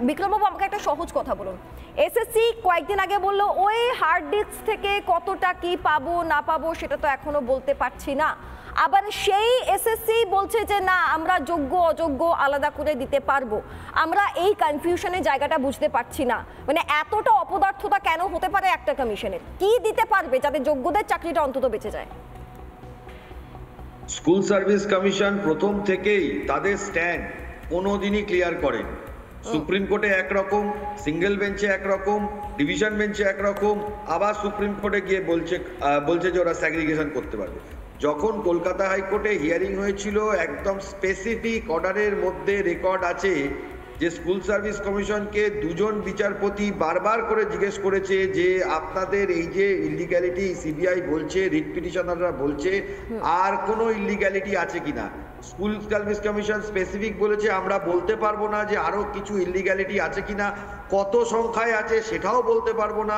বিক্রমবাবু আমাকে একটা সহজ কথা বলুন। এসএসসি কয়েকদিন আগে বললো ওই হার্ড ডিস্ক থেকে কতটা কি পাবো না পাবো সেটা তো এখনো বলতে পারছি না। আবার সেই এসএসসি বলছে যে না আমরা যোগ্য অযোগ্য আলাদা করে দিতে পারবো। আমরা এই কনফিউশনের জায়গাটা বুঝতে পারছি না, মানে এতটা অপদার্থতা কেন হতে পারে একটা কমিশনের? কি দিতে পারবে যাতে যোগ্যদের চাকরিটা অন্তত বেঁচে যায়? স্কুল সার্ভিস কমিশন প্রথম থেকেই তাদের স্ট্যান্ড কোনোদিনই ক্লিয়ার করেন। সুপ্রিম কোর্টে একরকম, সিঙ্গেল বেঞ্চে একরকম, ডিভিশন বেঞ্চে একরকম, আবার সুপ্রিম কোর্টে গিয়ে বলছে যে ওরা স্যাগ্রিগেশন করতে পারবে। যখন কলকাতা হাইকোর্টে হিয়ারিং হয়েছিল একদম স্পেসিফিক অর্ডারের মধ্যে রেকর্ড আছে যে স্কুল সার্ভিস কমিশনকে দুজন বিচারপতি বারবার করে জিজ্ঞেস করেছে যে আপনাদের এই যে ইলিগ্যালিটি সিবিআই বলছে, রিট পিটিশনাররা বলছে, আর কোনো ইলিগ্যালিটি আছে কিনা। স্কুল সার্ভিস কমিশন স্পেসিফিক বলেছে আমরা বলতে পারবো না যে আরো কিছু ইলিগ্যালিটি আছে কিনা, কত সংখ্যায় আছে সেটাও বলতে পারবো না।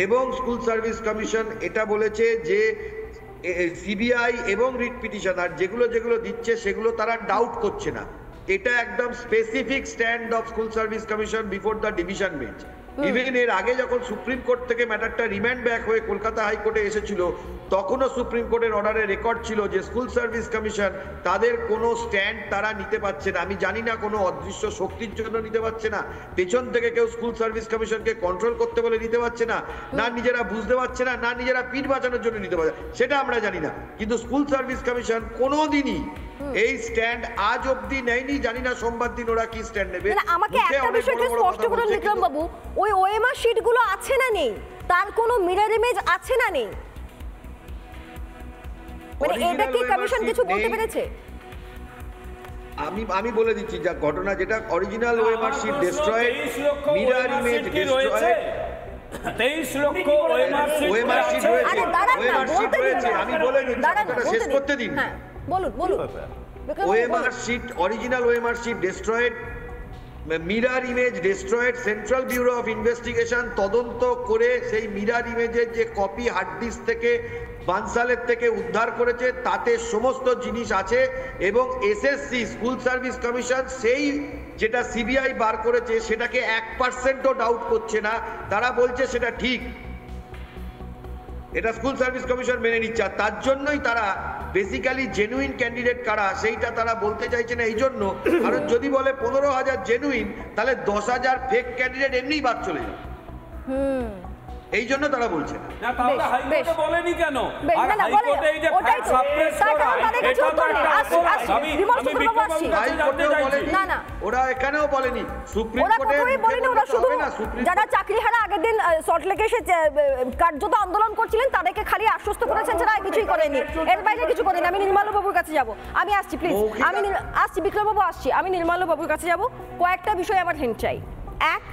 এবং স্কুল সার্ভিস কমিশন এটা বলেছে যে সিবিআই এবং রিট পিটিশনার যেগুলো দিচ্ছে সেগুলো তারা ডাউট করছে না। এটা একদম specific stand of school service commission before the division bench. Even এর আগে যখন সুপ্রিম কোর্ট থেকে ম্যাটারটা রিমান্ড ব্যাক হয়ে কলকাতা হাইকোর্টে এসেছিল তখনও সুপ্রিম কোর্টের অর্ডারে রেকর্ড ছিল যে স্কুল সার্ভিস কমিশন তাদের কোনো স্ট্যান্ড তারা নিতে পারছে না। আমি জানি না কোনো অদৃশ্য শক্তির জন্য নিতে পারছে না, পেছন থেকে কেউ স্কুল সার্ভিস কমিশনকে কন্ট্রোল করতে বলে নিতে পারছে না, না নিজেরা বুঝতে পারছে না, না নিজেরা পিঠ বাঁচানোর জন্য নিতে পারছে, সেটা আমরা জানি না। কিন্তু স্কুল সার্ভিস কমিশন কোনোদিনই এই স্ট্যান্ড আজ অবধি নেয়নি। জানি না সোমবার দিন ওরা কি স্ট্যান্ড নেবে। আমাকে একটা বিষয়কে স্পষ্ট করুন বিক্রম বাবু, ওই ওএমআর শীটগুলো আছে না নেই, তার কোনো মিরর ইমেজ আছে না নেই, মানে এটা কি কমিশন কিছু বলতে পেরেছে? আমি বলে দিচ্ছি যা ঘটনা, যেটা original OMR sheet destroyed, mirror image destroyed, 23 লক্ষ ওএমআর শীট রয়েছে। আমি বলে দিচ্ছি, কথাটা শেষ করতে দিন। হ্যাঁ বলুন বলুন। OMR sheet, original OMR sheet destroyed, mirror image destroyed. Central bureau of investigation তদন্ত করে সেই মিরর ইমেজের যে কপি হার্ড ডিস্ক থেকে বানসালের থেকে উদ্ধার করেছে তাতে সমস্ত জিনিস আছে। এবং এসএসসি স্কুল সার্ভিস কমিশন সেই যেটা সিবিআই বার করেছে সেটাকে 1%ও ডাউট করছে না, তারা বলছে সেটা ঠিক। এটা স্কুল সার্ভিস কমিশন মেনে নিচ্ছে। আর তার জন্যই তারা বেসিক্যালি জেনুইন ক্যান্ডিডেট কারা সেইটা তারা বলতে চাইছে না। এই জন্য, কারণ যদি বলে 15,000 জেনুইন তাহলে 10,000 ফেক ক্যান্ডিডেট এমনিই বাদ চলে যাবে। এই জন্য তারা বলছে না। তাহলে হাইকোর্টে বলেনি কেন? আর হাইকোর্টে এই যে ফ্যাক্ট সাপ্রেস করা, এটা তো না ওরা এখানেও বলেনি, সুপ্রিম কোর্টে বলেনি। ওরা শুধু যারা চাকরিহারা আগের দিন সল্টলেকে এসে কার্যত আন্দোলন করছিলেন তাদেরকে খালি আশ্বস্ত করেছেন, ছাড়া কিছুই করেনি, এর বাইরে কিছু করেনি। আমি নির্মল বাবুর কাছে যাব, আমি আসছি প্লিজ, আমি আসছি বিক্রম বাবু আসছি, আমি নির্মল বাবুর কাছে যাব। কয়েকটা বিষয় আমার হিন্ট চাই। এক,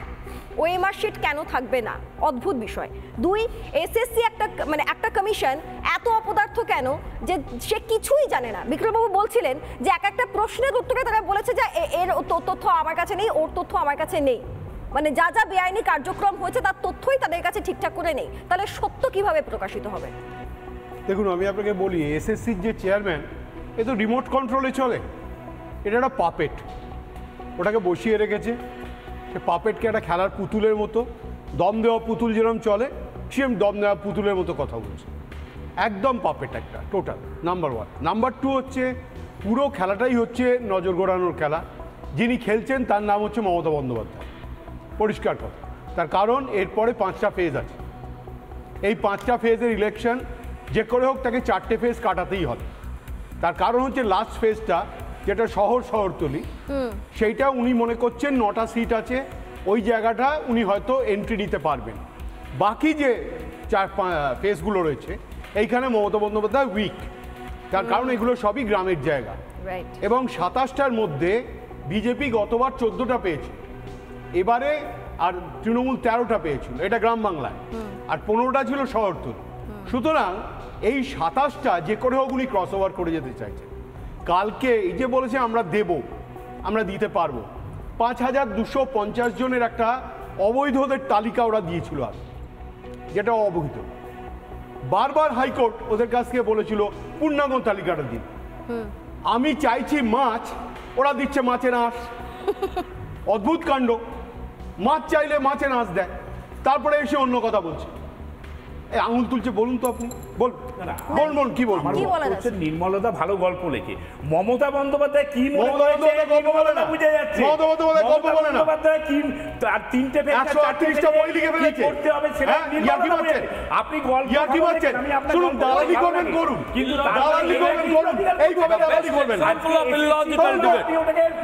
ওএমআর শীট কেন থাকবে না, অদ্ভুত বিষয়। দুই, এসএসসি একটা কমিশন এত অপদার্থ কেন যে সে কিছুই জানে না। বিক্রমবাবু বলছিলেন যে একটা প্রশ্নের উত্তরে তারা বলেছে যে এর তথ্য আমার কাছে নেই, ওর তথ্য আমার কাছে নেই, মানে যা যা বেআইনি কার্যক্রম হয়েছে তার তথ্যই তাদের কাছে ঠিকঠাক করে নেই। তাহলে সত্য কিভাবে প্রকাশিত হবে? দেখুন, আমি আপনাকে বলি, এসএসসির যে চেয়ারম্যান এ তো রিমোট কন্ট্রোলে চলে। এটা একটা পাপেট, ওটাকে বসিয়ে রেখেছে। সে পাপেটকে একটা খেলার পুতুলের মতো, দম দেওয়া পুতুল যেরকম চলে সেরকম দম দেওয়া পুতুলের মতো কথা বলছে। একদম পাপেট একটা total, number one. Number two হচ্ছে পুরো খেলাটাই হচ্ছে নজর ঘোরানোর খেলা। যিনি খেলছেন তার নাম হচ্ছে মমতা বন্দ্যোপাধ্যায়, পরিষ্কার কথা। তার কারণ এরপরে 5টা ফেজ আছে। এই 5টা ফেজের ইলেকশন যে করে হোক তাকে 4টে ফেজ কাটাতেই হবে। তার কারণ হচ্ছে লাস্ট ফেজটা যেটা শহরতলি, সেইটা উনি মনে করছেন 9টা সিট আছে, ওই জায়গাটা উনি হয়তো এন্ট্রি নিতে পারবেন। বাকি যে 4 ফেজগুলো রয়েছে এইখানে মমতা বন্দ্যোপাধ্যায় উইক, তার কারণ এগুলো সবই গ্রামের জায়গা। এবং 27টার মধ্যে বিজেপি গতবার 14টা পেয়েছে, এবারে আর তৃণমূল 13টা পেয়েছিল, এটা গ্রাম বাংলায়, আর 15টা ছিল শহরতলি। সুতরাং এই 27টা যে করে হোক উনি ক্রস ওভার করে যেতে চাইছেন। কালকে এই যে বলেছে আমরা দেব, আমরা দিতে পারবো, 5,250 জনের একটা অবৈধদের তালিকা ওরা দিয়েছিল, আর যেটা অবৈধ। বারবার হাইকোর্ট ওদের কাছ থেকে বলেছিল পূর্ণাঙ্গ তালিকাটা দিন। আমি চাইছি মাছ, ওরা দিচ্ছে মাছের আঁশ। অদ্ভুত কাণ্ড। মাছ চাইলে মাছে নাচ দেয়, তারপরে এসে অন্য কথা বলছে। এই আঙুল তুলছে, বলুন তো আপনি, বলুন কি বলুন? নির্মলতা ভালো গল্প লেখে, মমতা বন্দ্যোপাধ্যায় কি গল্প বলে না, বুঝে যাচ্ছে। মমতা বন্দ্যোপাধ্যায় গল্প বলে না, কি আর 338টা বই লিখে ফেলেছে, করতে হবে সেটা আপনি গল্প কি বলছেন? শুনুন, দালালি করবেন করুন, কিন্তু দালালি করবেন করুন, এইভাবে দালালি করবেন না।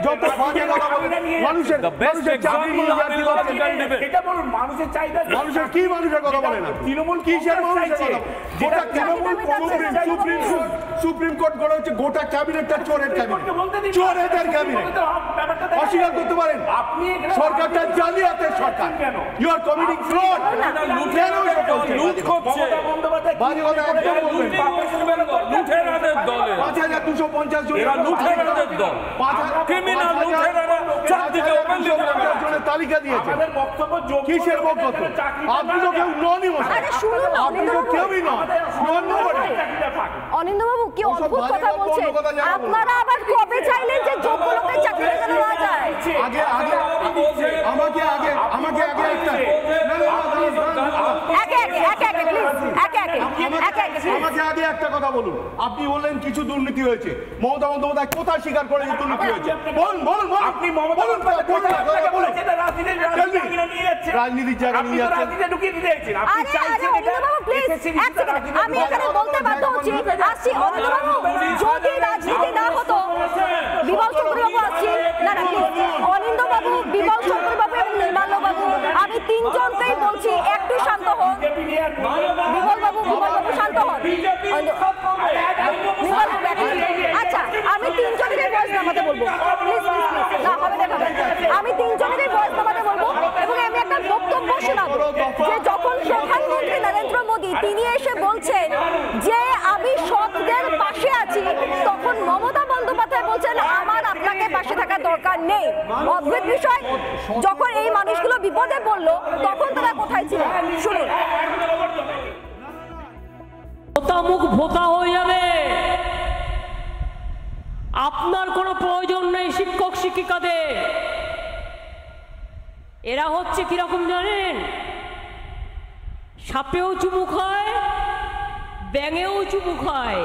যত ফাঁকে কথা বলেন, মানুষের চাকরি নিয়ে ইয়ার্কি করছেন, এটা বলুন মানুষের চাহিদা, মানুষের কি মানুষের কথা বলে না? তৃণমূল কিসের মানুষের কথা? গোটা তৃণমূল সুপ্রিম কোর্ট গড়ে হচ্ছে গোটা ক্যাবিনেটটা চোরের ক্যাবিনেট, চোরেদের ক্যাবিনেট। অস্বীকার করতে পারেন সরকারটা জালিয়াতের সরকার। You are committing fraud. কেন লুট করছে? বাজে কথা একদম বলবেন। 5250 জন এরা লুটেরাদের দল, ক্রিমিনাল লুটেরারা চারদিকে ওপেন জনের তালিকা দিয়েছে। কিসের বক্তব্য? আপনি তো কেউ ননই মশাই, আপনি তো কেউই নন। অনিন্দ্যবাবু কি অদ্ভুত কথা বলছেন আপনারা। আবার কবে চাইলেন যে যোগ্য লোকের চাকরি কেন না যায়? আমাকে আগে একটা আমাকে আগে একটা কথা বলুন। আপনি বললেন কিছু দুর্নীতি হয়েছে, মমতা বন্দ্যোপাধ্যায় কোথায় স্বীকার করে যে দুর্নীতি হয়েছে? বলুন আপনি রাজনীতির জায়গা নিয়ে যাচ্ছেন। আমি এখানে বলতে বাধ্য হচ্ছি, আসছি অনিন্দ্যবাবু, যদি রাজনীতি না হতো, বিমল চক্রবাবু আসছি, না অনিন্দ্যবাবু, বিমল চক্রবাবু এবং নির্মলবাবু, আমি তিনজনকেই বলছি একটু শান্ত হন। বিমলবাবু শান্ত হন। আচ্ছা, আমি তিনজনেরই ভয়েস নামাতে বলবো, প্লিজ না হবে দেখাবেন। আমি তিনজনেরই ভয়েস নামাতে বলবো এবং আমি একটা বক্তব্য শোনাবো যে যখন প্রধানমন্ত্রী নরেন্দ্র মোদী তিনি এসে বলছেন যে আমি সৎদের পাশে আছি, তখন মমতা বন্দ্যোপাধ্যায় বলছেন আমার আপনাকে পাশে থাকার দরকার নেই। অদ্ভুত বিষয়, যখন এই মানুষগুলো বিপদে পড়লো তখন তারা কোথায় ছিল? শুনুন। মুখ ভোতা হয়ে যাবে, আপনার কোনো প্রয়োজন নেই শিক্ষক শিক্ষিকাদের। এরা হচ্ছে কিরকম জানেন? সাপেও চুমু খায়, ব্যাঙেও চুমু খায়।